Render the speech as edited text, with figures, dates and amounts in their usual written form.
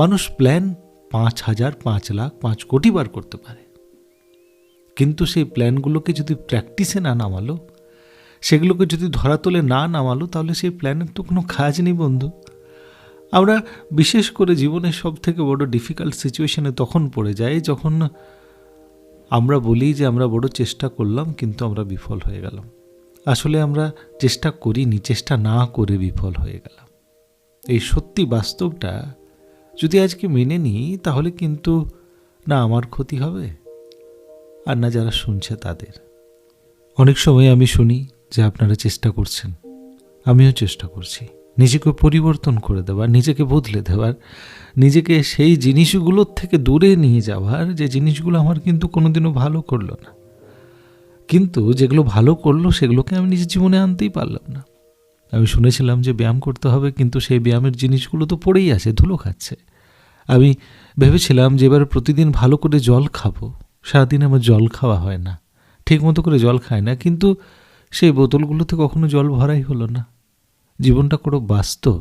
মানুষ প্ল্যান 5,000, 5 লাখ, 5 কোটি বার করতে পারে, কিন্তু সেই প্ল্যানগুলোকে যদি প্র্যাকটিসে না নামালো, সেগুলোকে যদি ধরাতলে না নামালো, তাহলে সেই প্ল্যানের তো কোনো কাজ নেই বন্ধু। আমরা বিশেষ করে জীবনের সব থেকে বড় ডিফিকাল্ট সিচুয়েশনে তখন পড়ে যাই যখন আমরা বলি যে আমরা বড় চেষ্টা করলাম কিন্তু আমরা বিফল হয়ে গেলাম। আসলে আমরা চেষ্টা করিনি, চেষ্টা না করে বিফল হয়ে গেলাম। এই সত্যি বাস্তবটা যদি আজকে মেনে নিই, তাহলে কিন্তু না আমার ক্ষতি হবে আর না যারা শুনছে তাদের। অনেক সময় আমি শুনি যে আপনারা চেষ্টা করছেন, আমিও চেষ্টা করছি নিজেকে পরিবর্তন করে দেওয়ার, নিজেকে বদলে দেওয়ার, নিজেকে সেই জিনিসগুলোর থেকে দূরে নিয়ে যাওয়ার যে জিনিসগুলো আমার কিন্তু কোনোদিনও ভালো করলো না, কিন্তু যেগুলো ভালো করলো সেগুলোকে আমি নিজের জীবনে আনতেই পারলাম না। আমি শুনেছিলাম যে ব্যায়াম করতে হবে, কিন্তু সেই ব্যায়ামের জিনিসগুলো তো পড়েই আছে, ধুলো খাচ্ছে। আমি ভেবেছিলাম যে এবার প্রতিদিন ভালো করে জল খাবো, সারাদিন আমার জল খাওয়া হয় না, ঠিক মতো করে জল খায় না, কিন্তু সেই বোতলগুলোতে কখনো জল ভরাই হলো না। জীবনটা কোনো বাস্তব,